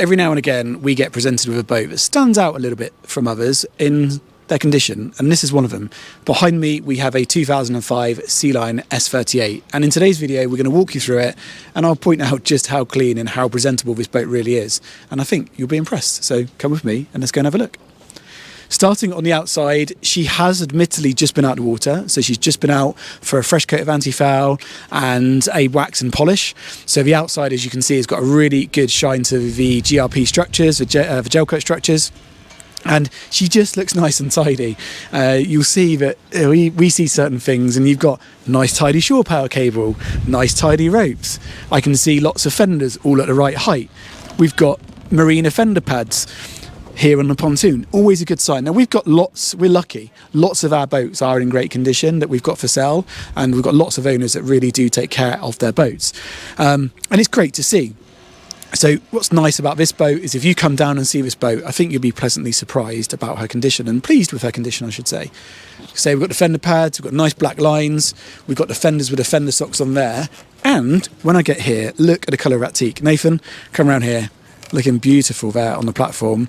every now and again we get presented with a boat that stands out a little bit from others in their condition, and this is one of them. Behind me we have a 2005 Sealine S38, and in today's video we're going to walk you through it, and I'll point out just how clean and how presentable this boat really is, and I think you'll be impressed. So come with me and let's go and have a look. Starting on the outside, she has admittedly just been out of the water, so she's just been out for a fresh coat of anti-foul and a wax and polish. So the outside, as you can see, has got a really good shine to the GRP structures, the gel coat structures, and she just looks nice and tidy. You'll see that we see certain things, and you've got nice tidy shore power cable, nice tidy ropes. I can see lots of fenders all at the right height. We've got marina fender pads here on the pontoon, always a good sign. Now we've got lots, we're lucky, lots of our boats are in great condition that we've got for sale, and we've got lots of owners that really do take care of their boats, and it's great to see. So what's nice about this boat is if you come down and see this boat, I think you'll be pleasantly surprised about her condition, and pleased with her condition, I should say. So we've got the fender pads, we've got nice black lines, we've got the fenders with the fender socks on there, and when I get here, look at the colour of that teak. Nathan, come around here. Looking beautiful there on the platform.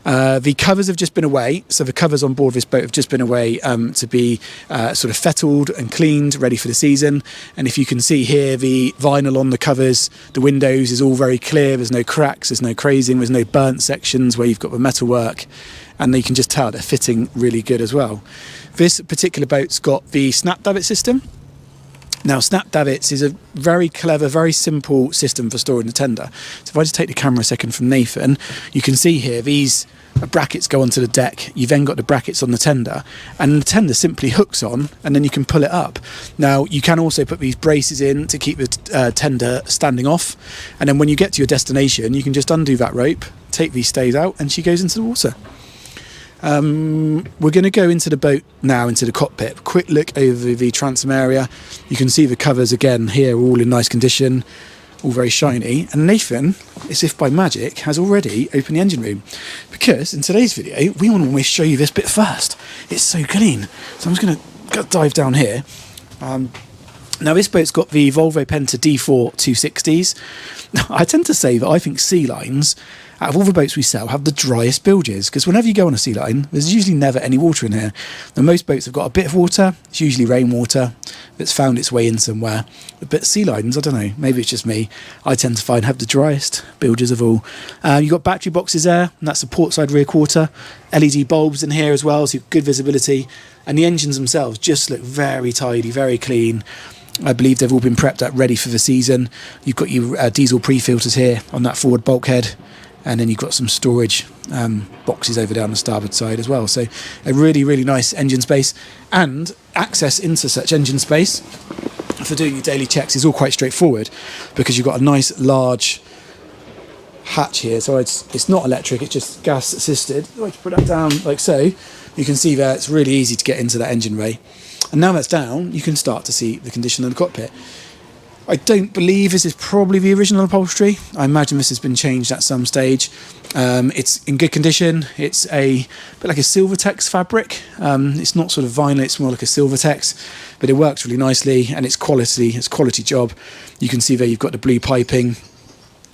The covers have just been away, so the covers on board this boat have just been away to be sort of fettled and cleaned, ready for the season. And if you can see here, the vinyl on the covers, the windows is all very clear. There's no cracks, there's no crazing, there's no burnt sections where you've got the metalwork, and you can just tell they're fitting really good as well. This particular boat's got the snap davit system. Now, snap davits is a very clever, very simple system for storing the tender. So if I just take the camera a second from Nathan, you can see here these brackets go onto the deck. You then got the brackets on the tender, and the tender simply hooks on, and then you can pull it up. Now, you can also put these braces in to keep the tender standing off, and then when you get to your destination, you can just undo that rope, take these stays out, and she goes into the water. We're going to go into the boat now, into the cockpit. Quick look over the transom area. You can see the covers again here, all in nice condition, all very shiny. And Nathan, as if by magic, has already opened the engine room, because in today's video we want to almost show you this bit first. It's so clean. So I'm just going to dive down here. Now this boat's got the Volvo Penta D4 260s. Now, I tend to say that I think Sealines, out of all the boats we sell, have the driest bilges, because whenever you go on a Sealine, there's usually never any water in here. Now most boats have got a bit of water, it's usually rainwater that's found its way in somewhere. But Sealines, I don't know, maybe it's just me, I tend to find have the driest bilges of all. You've got battery boxes there, and that's the port side rear quarter. LED bulbs in here as well, so you've good visibility. And the engines themselves just look very tidy, very clean. I believe they've all been prepped up ready for the season. You've got your diesel pre-filters here on that forward bulkhead, and then you've got some storage boxes over there on the starboard side as well. So a really, really nice engine space, and access into such engine space for doing your daily checks is all quite straightforward, because you've got a nice large hatch here. So it's not electric, it's just gas assisted. If I put that down like so, you can see there it's really easy to get into that engine bay. And now that's down, you can start to see the condition of the cockpit. I don't believe this is probably the original upholstery. I imagine this has been changed at some stage. It's in good condition. It's a bit like a Silvertex fabric. It's not sort of vinyl, it's more like a Silvertex, but it works really nicely, and it's quality job. You can see there you've got the blue piping.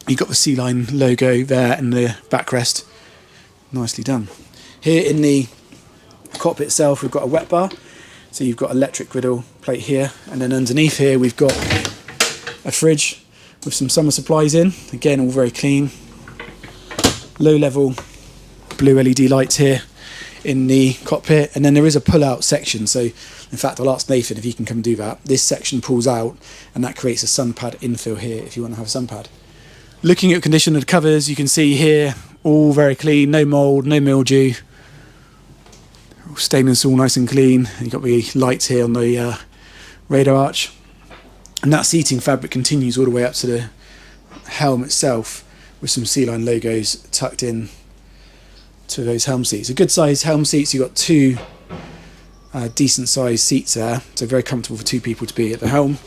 You've got the Sealine logo there in the backrest. Nicely done. Here in the cockpit itself, we've got a wet bar. So you've got electric griddle plate here, and then underneath here we've got a fridge with some summer supplies in. Again, all very clean. Low level blue LED lights here in the cockpit, and then there is a pull out section. So in fact, I'll ask Nathan if he can come do that. This section pulls out, and that creates a sun pad infill here if you want to have a sun pad. Looking at condition of the covers, you can see here all very clean, no mould, no mildew. Stainless, all nice and clean. You've got the lights here on the radar arch, and that seating fabric continues all the way up to the helm itself, with some Sealine logos tucked in to those helm seats. A good sized helm seats. You've got two decent sized seats there, so very comfortable for two people to be at the helm.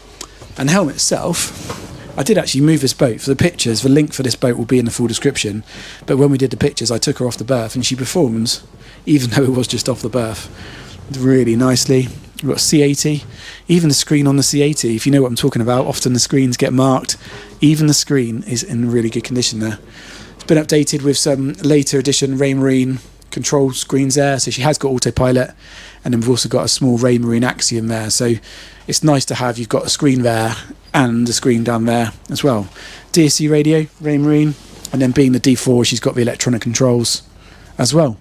And the helm itself, I did actually move this boat for the pictures. The link for this boat will be in the full description, but when we did the pictures I took her off the berth, and she performs, even though it was just off the berth, really nicely. We've got C80, even the screen on the C80, if you know what I'm talking about, often the screens get marked. Even the screen is in really good condition there. It's been updated with some later edition Raymarine control screens there, so she has got autopilot, and then we've also got a small Raymarine Axiom there, so it's nice to have, you've got a screen there and a screen down there as well. DSC radio, Raymarine, and then being the D4, she's got the electronic controls as well.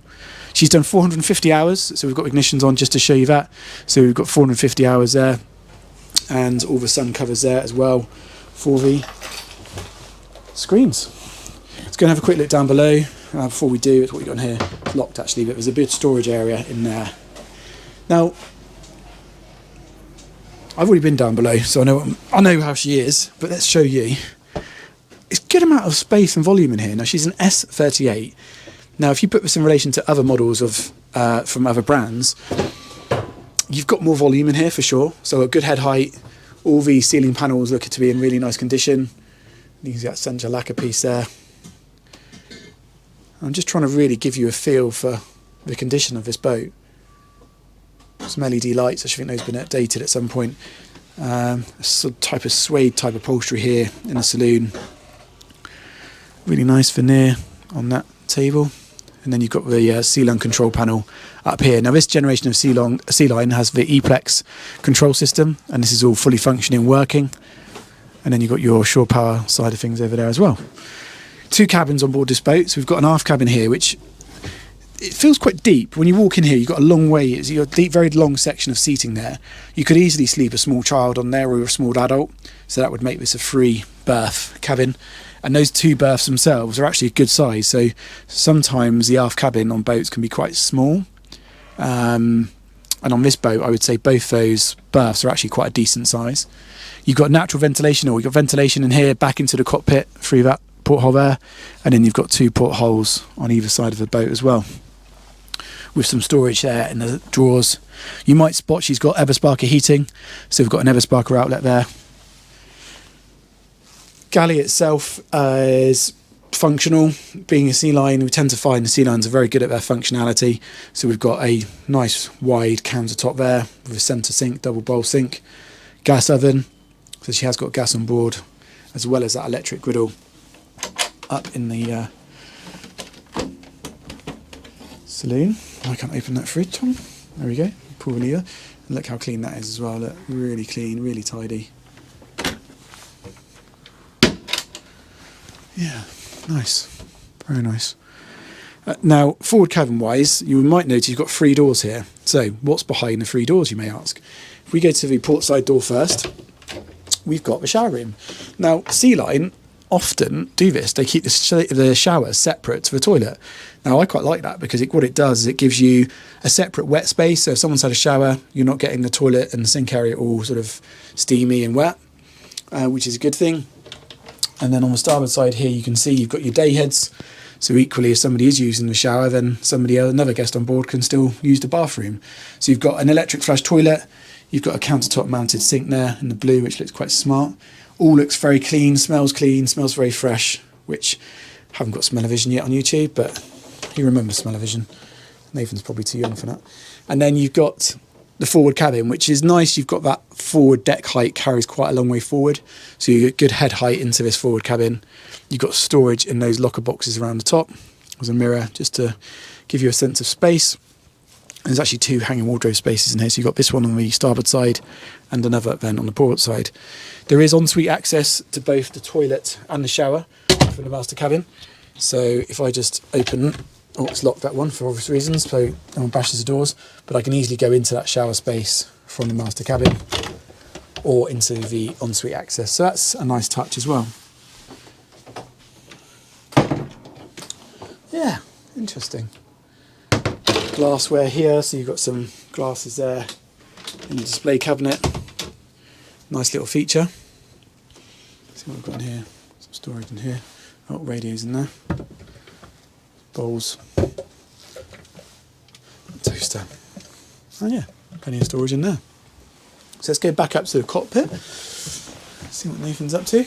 She's done 450 hours, so we've got ignitions on just to show you that. So we've got 450 hours there, and all the sun covers there as well for the screens. Let's go and have a quick look down below. Before we do, it's what we've got in here. It's locked actually, but there's a big storage area in there. Now, I've already been down below, so I know how she is, but let's show you. It's a good amount of space and volume in here. Now, she's an S38. Now, if you put this in relation to other models of from other brands, you've got more volume in here for sure. So a good head height. All the ceiling panels look to be in really nice condition. You can see that centre lacquer piece there. I'm just trying to really give you a feel for the condition of this boat. Some LED lights, I think those have been updated at some point. A sort of type of suede type upholstery here in the saloon. Really nice veneer on that table. And then you've got the Sealine control panel up here. Now this generation of Sealine has the E-Plex control system, and this is all fully functioning, working. And then you've got your shore power side of things over there as well. 2 cabins on board this boat. So we've got an aft cabin here, which it feels quite deep. When you walk in here, you've got a long way. You've got a deep, very long section of seating there. You could easily sleep a small child on there or a small adult. So that would make this a 3 berth cabin. And those 2 berths themselves are actually a good size. So sometimes the aft cabin on boats can be quite small. And on this boat, I would say both those berths are actually quite a decent size. You've got natural ventilation, or you've got ventilation in here back into the cockpit through that porthole there, and then you've got 2 portholes on either side of the boat as well, with some storage there in the drawers. You might spot she's got Ebersparker heating, so we've got an Ebersparker outlet there. Galley itself is functional. Being a Sealine, we tend to find the Sealines are very good at their functionality, so we've got a nice wide countertop there with a centre sink, double bowl sink, gas oven, so she has got gas on board, as well as that electric griddle up in the saloon. I can't open that fridge, Tom. There we go. Pull the lever. And look how clean that is as well. Look, really clean, really tidy. Yeah, nice. Very nice. Now, forward cabin wise, you might notice you've got 3 doors here. So, what's behind the 3 doors, you may ask? If we go to the port side door first, we've got the shower room. Now, Sealine often do this. They keep the shower separate to the toilet. Now, I quite like that because what it does is it gives you a separate wet space. So if someone's had a shower, you're not getting the toilet and the sink area all sort of steamy and wet, which is a good thing. And then on the starboard side here, you can see you've got your day heads. So equally, if somebody is using the shower, then somebody else, another guest on board, can still use the bathroom. So you've got an electric flush toilet. You've got a countertop mounted sink there in the blue, which looks quite smart. All looks very clean, smells very fresh, which I haven't got smell-o-vision yet on YouTube, but you remember smell-o-vision. Nathan's probably too young for that. And then you've got the forward cabin, which is nice. You've got that forward deck height, carries quite a long way forward. So you get good head height into this forward cabin. You've got storage in those locker boxes around the top. There's a mirror just to give you a sense of space. There's actually 2 hanging wardrobe spaces in here. So you've got this one on the starboard side and another then on the port side. There is ensuite access to both the toilet and the shower for the master cabin. So if I just open, it's locked, that one, for obvious reasons, so no one bashes the doors, but I can easily go into that shower space from the master cabin or into the ensuite access. So that's a nice touch as well. Yeah, interesting. Glassware here, so you've got some glasses there in the display cabinet. Nice little feature. Let's see what we've got in here. Some storage in here. Oh, radios in there. Bowls. Toaster. Oh yeah, plenty of storage in there. So let's go back up to the cockpit. See what Nathan's up to.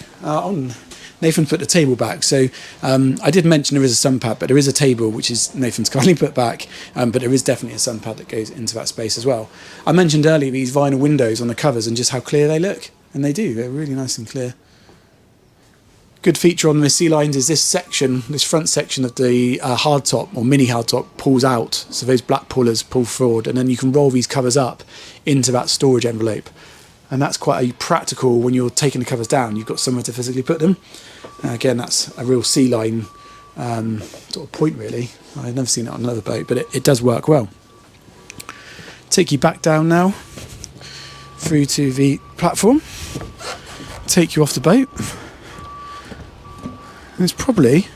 Nathan put the table back, so I did mention there is a sun pad, but there is a table which is Nathan's kindly put back, but there is definitely a sun pad that goes into that space as well. I mentioned earlier these vinyl windows on the covers and just how clear they look, and they do, they're really nice and clear. Good feature on the sea lines is this section, this front section of the hardtop or mini hardtop pulls out. So those black pullers pull forward, and then you can roll these covers up into that storage envelope. And that's quite a practical when you're taking the covers down. You've got somewhere to physically put them. Again, that's a real sea line sort of point, really. I've never seen it on another boat, but it does work well. Take you back down now through to the platform. Take you off the boat. And it's probably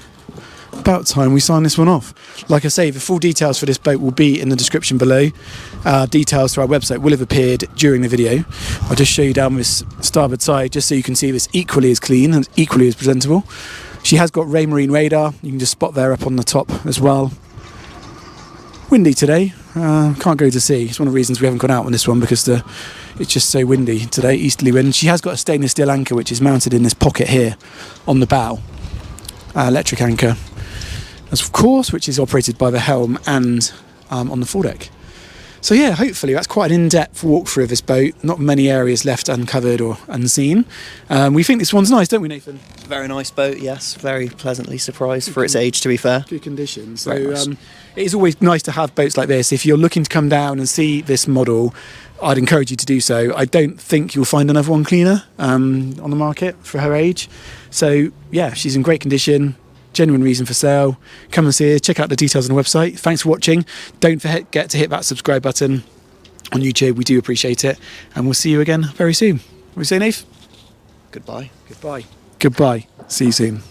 about time we sign this one off. Like I say, the full details for this boat will be in the description below. Details to our website will have appeared during the video. I'll just show you down this starboard side just so you can see this equally as clean and equally as presentable. She has got ray marine radar. You can just spot there up on the top as well. Windy today. Can't go to sea. It's one of the reasons we haven't gone out on this one, because it's just so windy today, easterly wind. She has got a stainless steel anchor which is mounted in this pocket here on the bow. Electric anchor, of course, which is operated by the helm and on the foredeck. So yeah, hopefully that's quite an in-depth walkthrough of this boat. Not many areas left uncovered or unseen. We think this one's nice, don't we, Nathan? Very nice boat, yes. Very pleasantly surprised for its age, to be fair. Good condition. So Nice. it is always nice to have boats like this. If you're looking to come down and see this model, I'd encourage you to do so. I don't think you'll find another one cleaner on the market for her age. So yeah, she's in great condition. Genuine reason for sale. Come and see her. Check out the details on the website. Thanks for watching. Don't forget to hit that subscribe button on YouTube. We do appreciate it. And we'll see you again very soon. What do you say, Nate? Goodbye. Goodbye. Goodbye. See you soon.